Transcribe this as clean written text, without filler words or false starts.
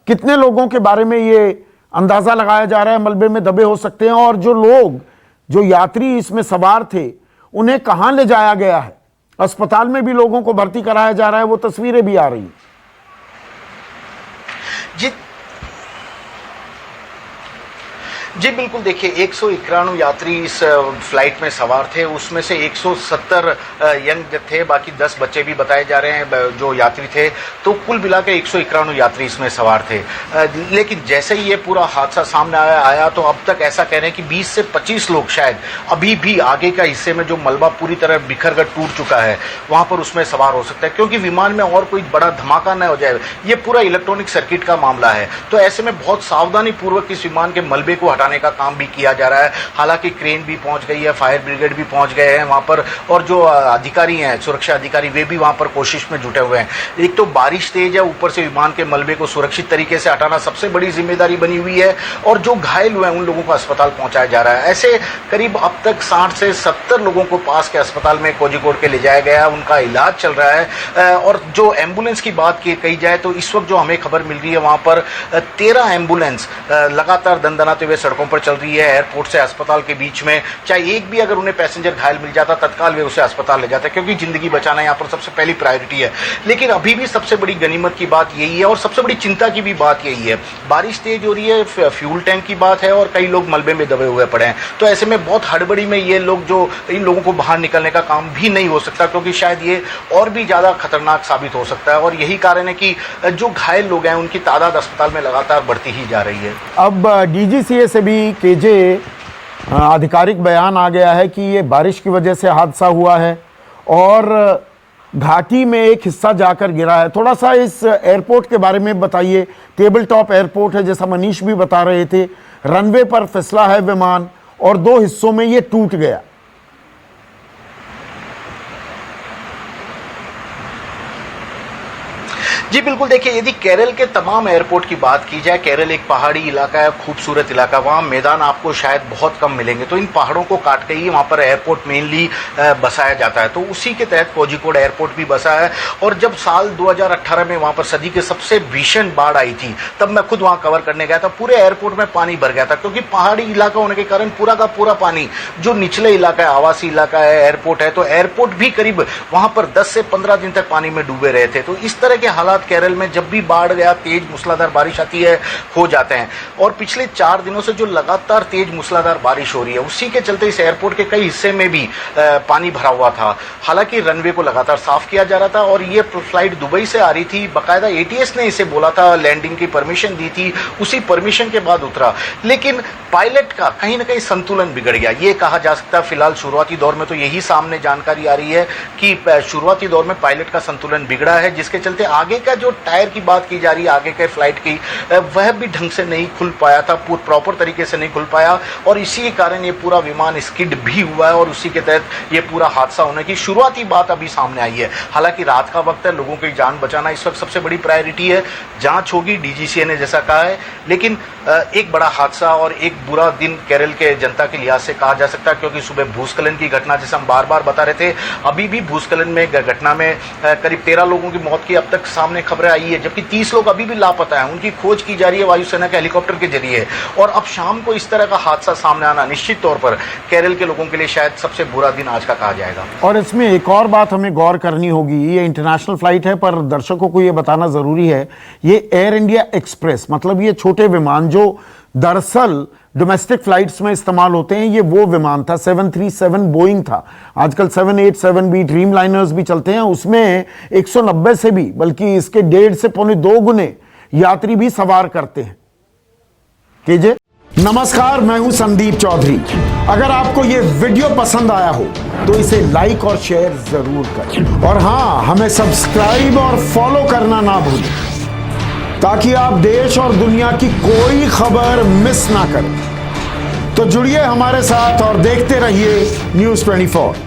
कितने लोगों के बारे में ये अंदाजा लगाया जा रहा है मलबे में दबे हो सकते हैं, और जो यात्री इसमें सवार थे उन्हें कहां ले जाया गया है? अस्पताल में भी लोगों को भर्ती कराया जा रहा है, वो तस्वीरें भी आ रही हैं। जी बिल्कुल, देखिए 191 यात्री इस फ्लाइट में सवार थे, उसमें से 170 यंग थे, बाकी 10 बच्चे भी बताए जा रहे हैं जो यात्री थे। तो कुल मिला के 191 यात्री इसमें सवार थे। लेकिन जैसे ही ये पूरा हादसा सामने आया तो अब तक ऐसा कह रहे हैं कि 20 से 25 लोग शायद अभी भी आगे का हिस्से में जो मलबा पूरी तरह बिखर कर टूट चुका है वहां पर उसमें सवार हो सकता है, क्योंकि विमान में और कोई बड़ा धमाका न हो जाए। ये पूरा इलेक्ट्रॉनिक सर्किट का मामला है, तो ऐसे में बहुत सावधानी पूर्वक इस विमान के मलबे को हटाने का काम भी किया जा रहा है। हालांकि क्रेन भी पहुंच गई है, फायर ब्रिगेड भी पहुंच गए हैं वहां पर, और जो अधिकारी हैं, सुरक्षा अधिकारी, वे भी वहां पर कोशिश में जुटे हुए हैं। एक तो बारिश तेज है, ऊपर से विमान के मलबे को सुरक्षित तरीके से हटाना सबसे बड़ी जिम्मेदारी बनी हुई है, और जो घायल हुए हैं उन लोगों को अस्पताल पहुंचाया जा रहा है। ऐसे करीब अब तक 60 से 70 लोगों को पास के अस्पताल में कोझिकोड के ले जाया गया, उनका इलाज चल रहा है। और जो एम्बुलेंस की बात कही जाए तो इस वक्त जो हमें खबर मिल रही है वहां पर 13 एम्बुलेंस लगातार दंदनाते हुए सड़कों पर चल रही है। एयरपोर्ट से अस्पताल के बीच में चाहे एक भी अगर उन्हें पैसेंजर घायल मिल जाता, तत्काल वे उसे अस्पताल ले जाते, क्योंकि जिंदगी बचाना यहाँ पर सबसे पहली प्रायोरिटी है। लेकिन अभी भी सबसे बड़ी गनीमत की बात यही है, और सबसे बड़ी चिंता की भी बात यही है, बारिश तेज हो रही है, फ्यूल टैंक की बात है, और कई लोग मलबे में दबे हुए पड़े हैं। तो ऐसे में बहुत हड़बड़ी में ये लोग इन लोगों को बाहर निकलने का काम भी नहीं हो सकता, क्योंकि शायद ये और भी ज्यादा खतरनाक साबित हो सकता है। और यही कारण है कि जो घायल लोग हैं उनकी तादाद अस्पताल में लगातार बढ़ती ही जा रही है। अब डीजीसीए से भी केजे आधिकारिक बयान आ गया है कि ये बारिश की वजह से हादसा हुआ है और घाटी में एक हिस्सा जाकर गिरा है। थोड़ा सा इस एयरपोर्ट के बारे में बताइए। टेबल टॉप एयरपोर्ट है, जैसा मनीष भी बता रहे थे, रनवे पर फिसला है विमान और 2 हिस्सों में ये टूट गया। जी बिल्कुल, देखिए यदि केरल के तमाम एयरपोर्ट की बात की जाए, केरल एक पहाड़ी इलाका है, खूबसूरत इलाका, वहाँ मैदान आपको शायद बहुत कम मिलेंगे, तो इन पहाड़ों को काट के ही वहाँ पर एयरपोर्ट मेनली बसाया जाता है। तो उसी के तहत कोझिकोड एयरपोर्ट भी बसा है। और जब साल 2018 में वहाँ पर सदी के सबसे भीषण बाढ़ आई थी, तब मैं खुद वहाँ कवर करने गया था, पूरे एयरपोर्ट में पानी भर गया था, क्योंकि पहाड़ी इलाका होने के कारण पूरा का पूरा पानी, जो निचले इलाका है, आवासीय इलाका है, एयरपोर्ट है, तो एयरपोर्ट भी करीब वहाँ पर 10 से 15 दिन तक पानी में डूबे रहे थे। तो इस तरह के हालात केरल में जब भी बाढ़ या तेज मूसलाधार बारिश आती है हो जाते हैं। और पिछले 4 दिनों से जो लगातार तेज मूसलाधार बारिश हो रही है, उसी के चलते इस एयरपोर्ट के कई हिस्से में भी पानी भरा हुआ था। हालांकि रनवे को लगातार साफ किया जा रहा था, और ये फ्लाइट दुबई से आ रही थी, बाकायदा एटीएस ने इसे बोला था, लैंडिंग की परमिशन दी थी, उसी परमिशन के बाद उतरा। लेकिन पायलट का कहीं ना कहीं संतुलन बिगड़ गया, ये कहा जा सकता है। फिलहाल शुरुआती दौर में तो यही सामने जानकारी आ रही है कि शुरुआती दौर में पायलट का संतुलन बिगड़ा है, जिसके चलते आगे का जो टायर की बात की जा रही है, आगे के फ्लाइट की, वह भी ढंग से नहीं खुल पाया था, प्रॉपर तरीके से नहीं खुल पाया, और इसी के कारण ये पूरा विमान स्किड भी हुआ है, और उसी के तहत ये पूरा हादसा होने की शुरुआती बात अभी सामने आई है। हालांकि रात का वक्त है, लोगों की जान बचाना इस वक्त सबसे बड़ी प्रायोरिटी है। जांच होगी, डीजीसीए ने जैसा कहा है, लेकिन एक बड़ा हादसा और एक बुरा दिन केरल के जनता के लिहाज से कहा जा सकता है, क्योंकि सुबह भूस्खलन की घटना, जैसे हम बार बार बता रहे थे, अभी भी भूस्खलन में घटना में करीब 13 लोगों की मौत की अब तक सामने खबरें आई है, जबकि 30 लोग अभी भी लापता हैं। उनकी खोज की जा रही है वायुसेना के हेलीकॉप्टर के जरिए। और अब शाम को इस तरह का हादसा सामने आना निश्चित तौर पर केरल के लोगों के लिए शायद सबसे बुरा दिन आज का कहा जाएगा। और इसमें एक और बात हमें गौर करनी होगी, ये इंटरनेशनल फ्लाइट है, पर दर्शकों को ये बताना जरूरी है, ये एयर इंडिया एक्सप्रेस, मतलब ये छोटे विमान जो दरअसल डोमेस्टिक फ्लाइट्स में इस्तेमाल होते हैं, ये वो विमान था। 737 बोइंग था, आजकल 787 भी, ड्रीम लाइनर्स भी चलते हैं, उसमें 190 से भी, बल्कि इसके 1.5 से पौने 2 गुने यात्री भी सवार करते हैं। केजे नमस्कार, मैं हूं संदीप चौधरी। अगर आपको ये वीडियो पसंद आया हो तो इसे लाइक और शेयर जरूर करें, और हां, हमें सब्सक्राइब और फॉलो करना ना भूलें, ताकि आप देश और दुनिया की कोई खबर मिस ना करें। तो जुड़िए हमारे साथ और देखते रहिए News 24।